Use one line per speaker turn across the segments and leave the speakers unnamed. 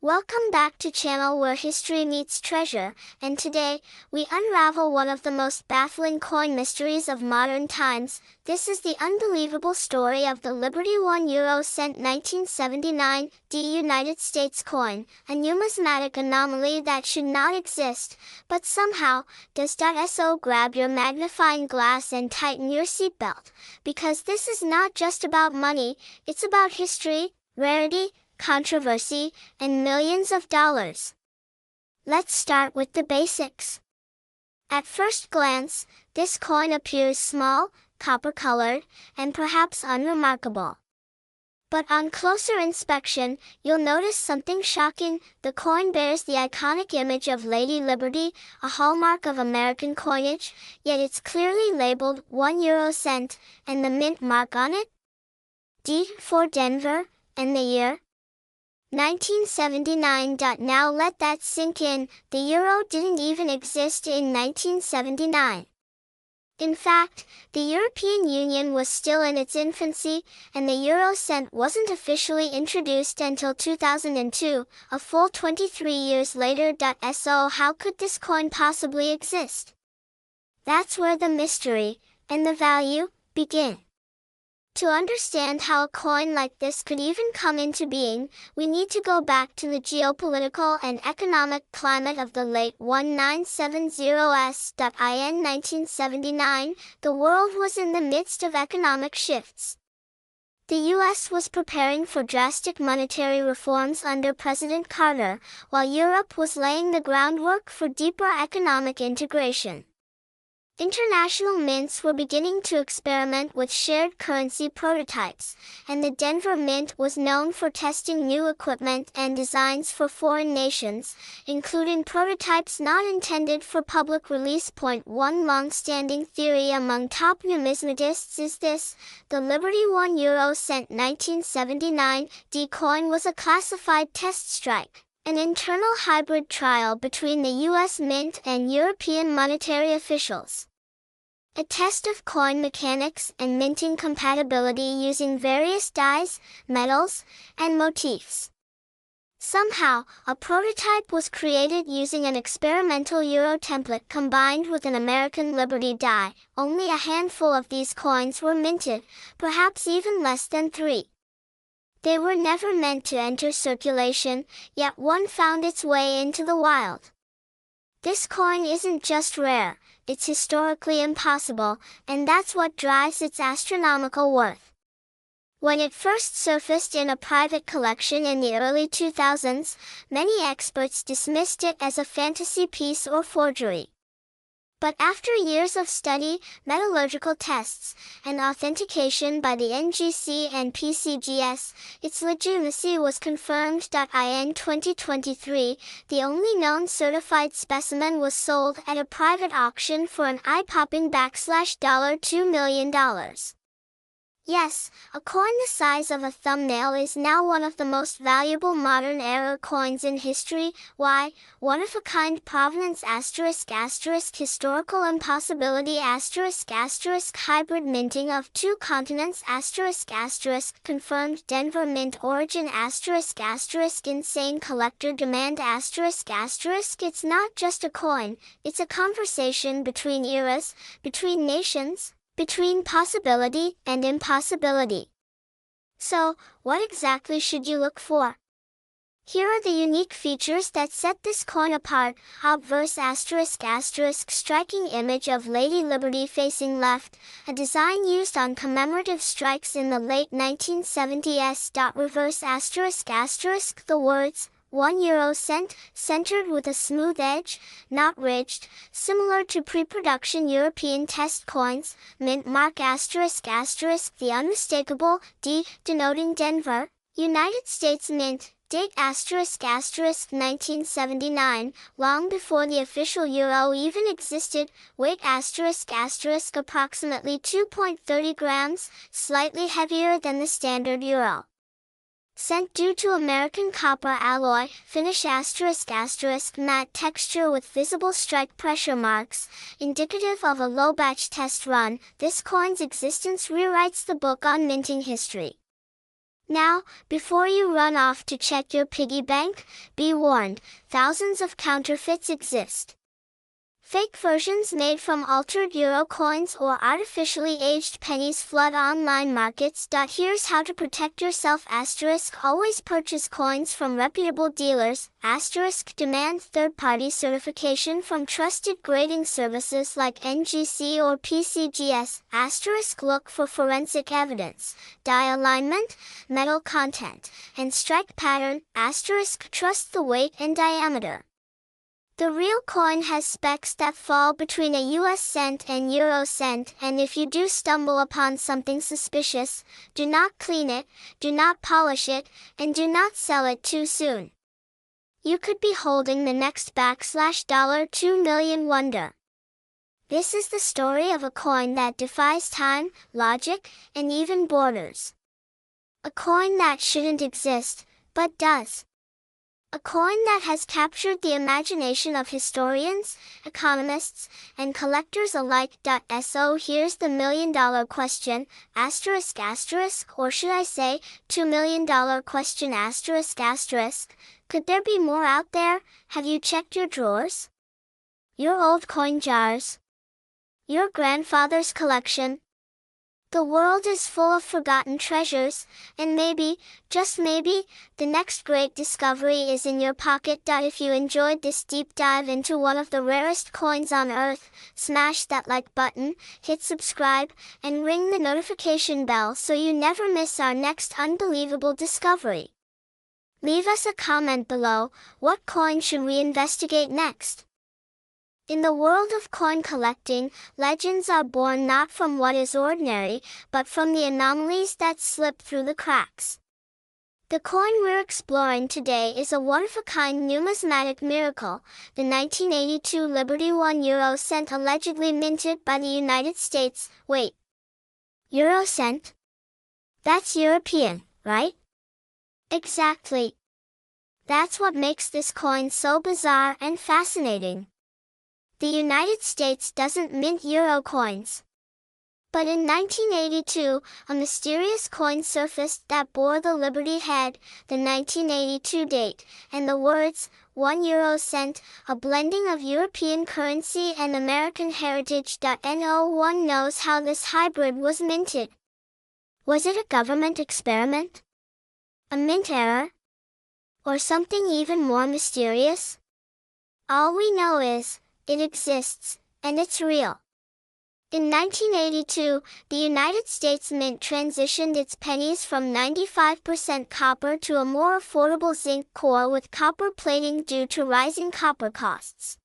Welcome back to channel where history meets treasure, and today, we unravel one of the most baffling coin mysteries of modern times. This is the unbelievable story of the Liberty €1 1979 United States coin, a numismatic anomaly that should not exist, but somehow, does. So grab your magnifying glass and tighten your seatbelt, because this is not just about money, it's about history, rarity, controversy, and millions of dollars. Let's start with the basics. At first glance, this coin appears small, copper-colored, and perhaps unremarkable. But on closer inspection, you'll notice something shocking. The coin bears the iconic image of Lady Liberty, a hallmark of American coinage, yet it's clearly labeled €1, and the mint mark on it? D for Denver, and the year? 1979. Now let that sink in, the euro didn't even exist in 1979. In fact, the European Union was still in its infancy, and the euro cent wasn't officially introduced until 2002, a full 23 years later. So how could this coin possibly exist? That's where the mystery, and the value, begin. To understand how a coin like this could even come into being, we need to go back to the geopolitical and economic climate of the late 1970s. In 1979, the world was in the midst of economic shifts. The U.S. was preparing for drastic monetary reforms under President Carter, while Europe was laying the groundwork for deeper economic integration. International mints were beginning to experiment with shared currency prototypes, and the Denver Mint was known for testing new equipment and designs for foreign nations, including prototypes not intended for public release. One long-standing theory among top numismatists is this: the Liberty €1 1979 coin was a classified test strike, an internal hybrid trial between the U.S. Mint and European monetary officials. A test of coin mechanics and minting compatibility using various dyes, metals, and motifs. Somehow, a prototype was created using an experimental euro template combined with an American Liberty die. Only a handful of these coins were minted, perhaps even less than 3. They were never meant to enter circulation, yet one found its way into the wild. This coin isn't just rare, it's historically impossible, and that's what drives its astronomical worth. When it first surfaced in a private collection in the early 2000s, many experts dismissed it as a fantasy piece or forgery. But after years of study, metallurgical tests, and authentication by the NGC and PCGS, its legitimacy was confirmed. In 2023, the only known certified specimen was sold at a private auction for an eye-popping $2 million. Yes, a coin the size of a thumbnail is now one of the most valuable modern-era coins in history. Why? One-of-a-kind provenance ***, historical impossibility ***, hybrid minting of two continents ***, confirmed Denver Mint origin ***, insane collector demand ***. It's not just a coin, it's a conversation between eras, between nations, between possibility and impossibility. So, what exactly should you look for? Here are the unique features that set this coin apart. Obverse ***, striking image of Lady Liberty facing left, a design used on commemorative strikes in the late 1970s. Reverse ***, the words €1 centered with a smooth edge, not ridged, similar to pre-production European test coins. Mint mark ***, the unmistakable D denoting Denver, United States Mint. Date ***, 1979, long before the official euro even existed. Weight ***, approximately 2.30 grams, slightly heavier than the standard euro. Scent due to American copper alloy, finish ***, matte texture with visible strike pressure marks, indicative of a low batch test run. This coin's existence rewrites the book on minting history. Now, before you run off to check your piggy bank, be warned, thousands of counterfeits exist. Fake versions made from altered euro coins or artificially aged pennies flood online markets. Here's how to protect yourself. Always purchase coins from reputable dealers. Demand third-party certification from trusted grading services like NGC or PCGS. Look for forensic evidence, die alignment, metal content, and strike pattern. Trust the weight and diameter. The real coin has specks that fall between a US cent and euro cent, and if you do stumble upon something suspicious, do not clean it, do not polish it, and do not sell it too soon. You could be holding the next $2 million wonder. This is the story of a coin that defies time, logic, and even borders. A coin that shouldn't exist, but does. A coin that has captured the imagination of historians, economists, and collectors alike. So here's the million-dollar question, or should I say, $2 million question, Could there be more out there? Have you checked your drawers? Your old coin jars? Your grandfather's collection? The world is full of forgotten treasures, and maybe, just maybe, the next great discovery is in your pocket. If you enjoyed this deep dive into one of the rarest coins on Earth, smash that like button, hit subscribe, and ring the notification bell so you never miss our next unbelievable discovery. Leave us a comment below. What coin should we investigate next? In the world of coin collecting, legends are born not from what is ordinary, but from the anomalies that slip through the cracks. The coin we're exploring today is a one-of-a-kind numismatic miracle, the 1982 Liberty 1 euro cent allegedly minted by the United States. Wait. Euro cent? That's European, right? Exactly. That's what makes this coin so bizarre and fascinating. The United States doesn't mint euro coins. But in 1982, a mysterious coin surfaced that bore the Liberty head, the 1982 date, and the words, 1 euro cent, a blending of European currency and American heritage. No one knows how this hybrid was minted. Was it a government experiment? A mint error? Or something even more mysterious? All we know is, it exists, and it's real. In 1982, the United States Mint transitioned its pennies from 95% copper to a more affordable zinc core with copper plating due to rising copper costs.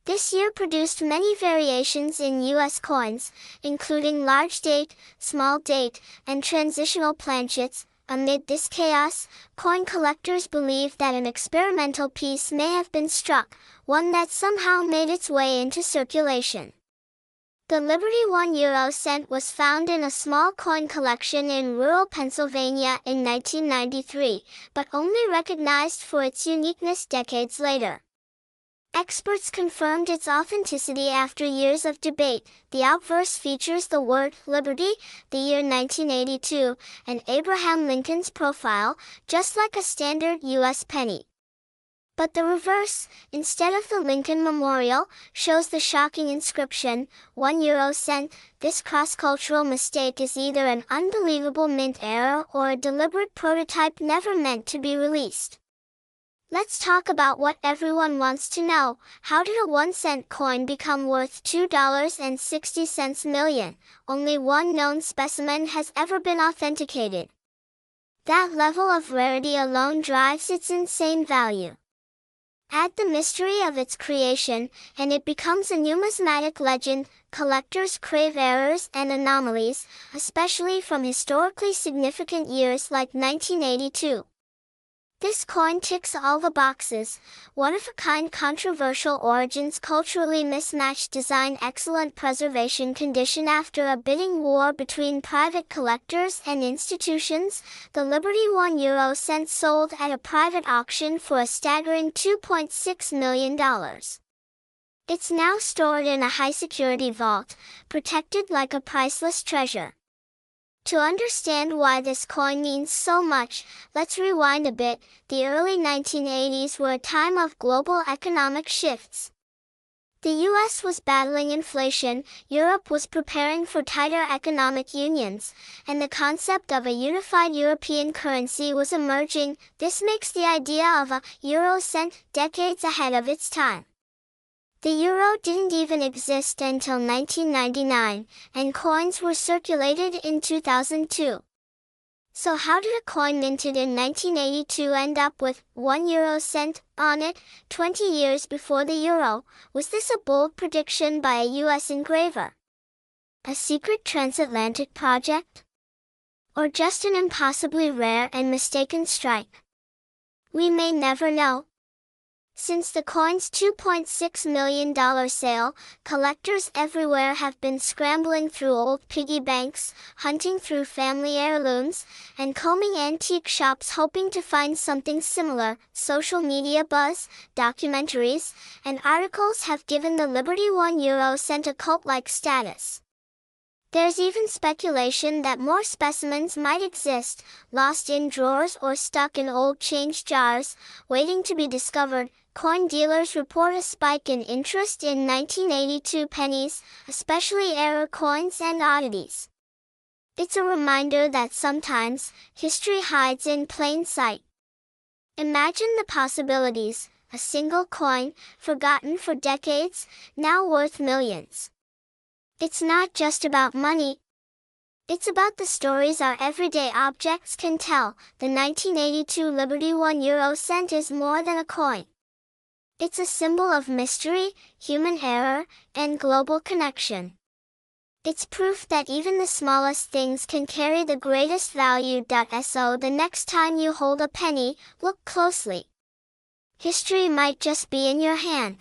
This year produced many variations in U.S. coins, including large date, small date, and transitional planchets. Amid this chaos, coin collectors believe that an experimental piece may have been struck, one that somehow made its way into circulation. The Liberty 1 euro cent was found in a small coin collection in rural Pennsylvania in 1993, but only recognized for its uniqueness decades later. Experts confirmed its authenticity after years of debate. The obverse features the word Liberty, the year 1982, and Abraham Lincoln's profile, just like a standard U.S. penny. But the reverse, instead of the Lincoln Memorial, shows the shocking inscription, 1 euro cent. This cross-cultural mistake is either an unbelievable mint error or a deliberate prototype never meant to be released. Let's talk about what everyone wants to know. How did a 1-cent coin become worth $2.60 million? Only one known specimen has ever been authenticated. That level of rarity alone drives its insane value. Add the mystery of its creation, and it becomes a numismatic legend. Collectors crave errors and anomalies, especially from historically significant years like 1982. This coin ticks all the boxes: one-of-a-kind, controversial origins, culturally mismatched design, excellent preservation condition. After a bidding war between private collectors and institutions, the Liberty 1 euro cent sold at a private auction for a staggering $2.6 million. It's now stored in a high-security vault, protected like a priceless treasure. To understand why this coin means so much, let's rewind a bit. The early 1980s were a time of global economic shifts. The US was battling inflation, Europe was preparing for tighter economic unions, and the concept of a unified European currency was emerging. This makes the idea of a euro cent decades ahead of its time. The euro didn't even exist until 1999, and coins were circulated in 2002. So how did a coin minted in 1982 end up with 1 euro cent on it, 20 years before the euro? Was this a bold prediction by a US engraver? A secret transatlantic project? Or just an impossibly rare and mistaken strike? We may never know. Since the coin's $2.6 million sale, collectors everywhere have been scrambling through old piggy banks, hunting through family heirlooms, and combing antique shops hoping to find something similar. Social media buzz, documentaries, and articles have given the Liberty 1 euro cent a cult-like status. There's even speculation that more specimens might exist, lost in drawers or stuck in old change jars, waiting to be discovered. Coin dealers report a spike in interest in 1982 pennies, especially error coins and oddities. It's a reminder that sometimes, history hides in plain sight. Imagine the possibilities: a single coin, forgotten for decades, now worth millions. It's not just about money. It's about the stories our everyday objects can tell. The 1982 Liberty 1 euro cent is more than a coin. It's a symbol of mystery, human error, and global connection. It's proof that even the smallest things can carry the greatest value. So the next time you hold a penny, look closely. History might just be in your hand.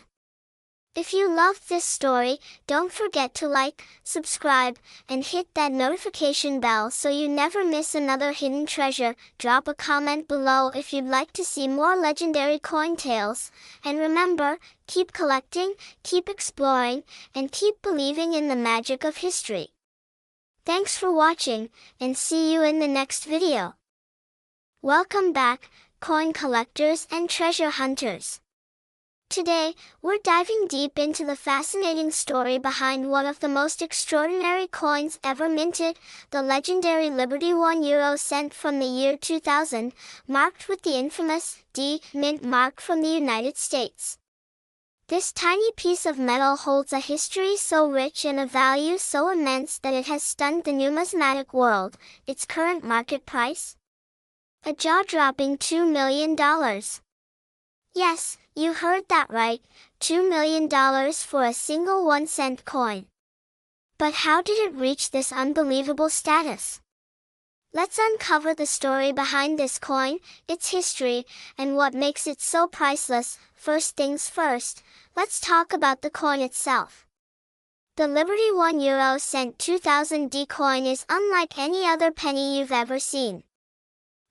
If you loved this story, don't forget to like, subscribe, and hit that notification bell so you never miss another hidden treasure. Drop a comment below if you'd like to see more legendary coin tales. And remember, keep collecting, keep exploring, and keep believing in the magic of history. Thanks for watching, and see you in the next video. Welcome back, coin collectors and treasure hunters. Today, we're diving deep into the fascinating story behind one of the most extraordinary coins ever minted, the legendary Liberty 1 euro cent from the year 2000, marked with the infamous D Mint mark from the United States. This tiny piece of metal holds a history so rich and a value so immense that it has stunned the numismatic world. Its current market price? A jaw-dropping $2 million. Yes, you heard that right, $2 million for a single 1-cent coin. But how did it reach this unbelievable status? Let's uncover the story behind this coin, its history, and what makes it so priceless. First things first, let's talk about the coin itself. The Liberty 1 euro cent 2000 D coin is unlike any other penny you've ever seen.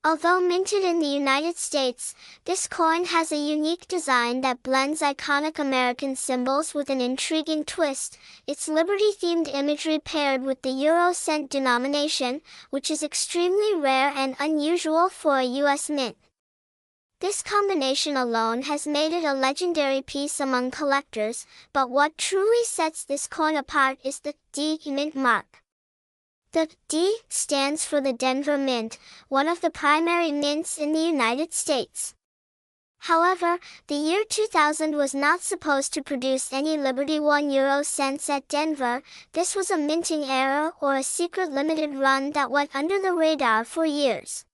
Although minted in the United States, this coin has a unique design that blends iconic American symbols with an intriguing twist. Its Liberty-themed imagery paired with the euro cent denomination, which is extremely rare and unusual for a U.S. mint. This combination alone has made it a legendary piece among collectors, but what truly sets this coin apart is the D Mint mark. The D stands for the Denver Mint, one of the primary mints in the United States. However, the year 2000 was not supposed to produce any Liberty 1 euro cents at Denver. This was a minting error or a secret limited run that went under the radar for years.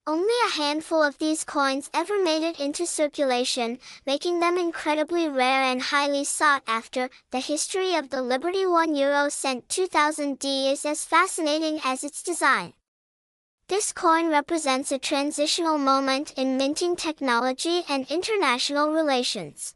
Only a handful of these coins ever made it into circulation, making them incredibly rare and highly sought after. The history of the Liberty 1 euro cent 2000 D is as fascinating as its design. This coin represents a transitional moment in minting technology and international relations.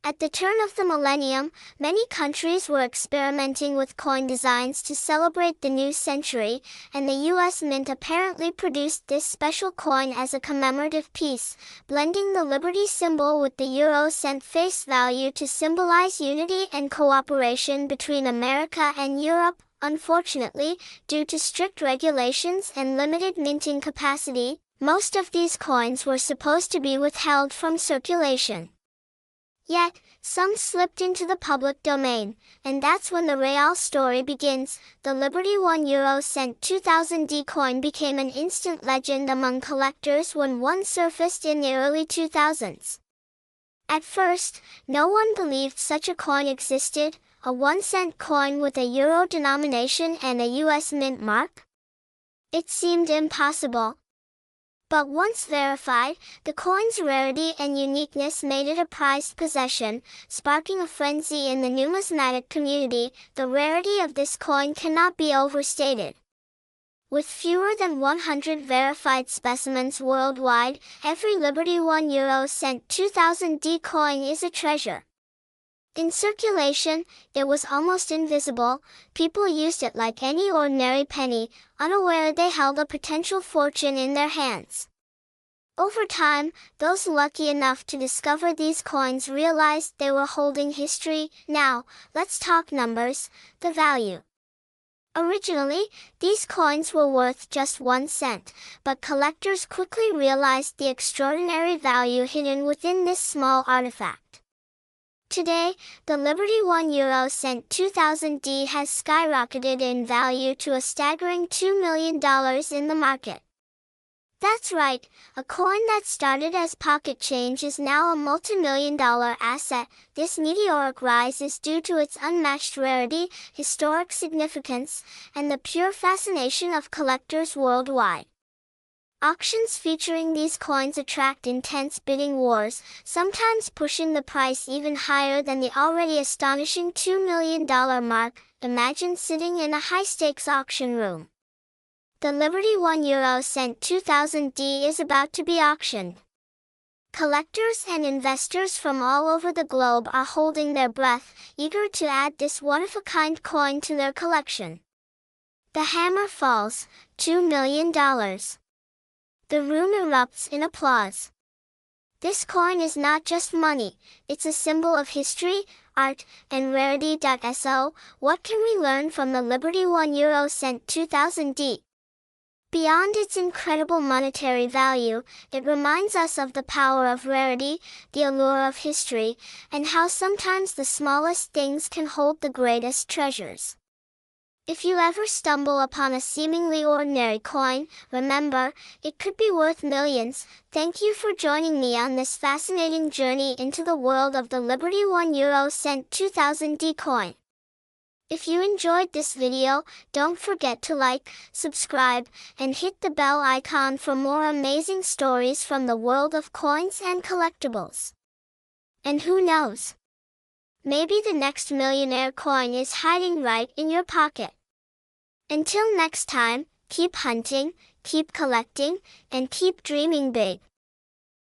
At the turn of the millennium, many countries were experimenting with coin designs to celebrate the new century, and the U.S. Mint apparently produced this special coin as a commemorative piece, blending the Liberty symbol with the euro cent face value to symbolize unity and cooperation between America and Europe. Unfortunately, due to strict regulations and limited minting capacity, most of these coins were supposed to be withheld from circulation. Yet, some slipped into the public domain, and that's when the real story begins. The Liberty 1 euro cent 2000D coin became an instant legend among collectors when one surfaced in the early 2000s. At first, no one believed such a coin existed, a 1-cent coin with a euro denomination and a US mint mark. It seemed impossible. But once verified, the coin's rarity and uniqueness made it a prized possession, sparking a frenzy in the numismatic community. The rarity of this coin cannot be overstated. With fewer than 100 verified specimens worldwide, every Liberty 1 euro cent 2000D coin is a treasure. In circulation, it was almost invisible. People used it like any ordinary penny, unaware they held a potential fortune in their hands. Over time, those lucky enough to discover these coins realized they were holding history. Now, let's talk numbers, the value. Originally, these coins were worth just 1 cent, but collectors quickly realized the extraordinary value hidden within this small artifact. Today, the Liberty 1 euro cent 2000D has skyrocketed in value to a staggering $2 million in the market. That's right, a coin that started as pocket change is now a multi-million-dollar asset. This meteoric rise is due to its unmatched rarity, historic significance, and the pure fascination of collectors worldwide. Auctions featuring these coins attract intense bidding wars, sometimes pushing the price even higher than the already astonishing $2 million mark. Imagine sitting in a high-stakes auction room. The Liberty 1 euro cent 2000D is about to be auctioned. Collectors and investors from all over the globe are holding their breath, eager to add this one-of-a-kind coin to their collection. The hammer falls, $2 million. The room erupts in applause. This coin is not just money, it's a symbol of history, art, and rarity. So, what can we learn from the Liberty 1 euro cent 2000D? Beyond its incredible monetary value, it reminds us of the power of rarity, the allure of history, and how sometimes the smallest things can hold the greatest treasures. If you ever stumble upon a seemingly ordinary coin, remember, it could be worth millions. Thank you for joining me on this fascinating journey into the world of the Liberty 1 euro cent 2000D coin. If you enjoyed this video, don't forget to like, subscribe, and hit the bell icon for more amazing stories from the world of coins and collectibles. And who knows? Maybe the next millionaire coin is hiding right in your pocket. Until next time, keep hunting, keep collecting, and keep dreaming big.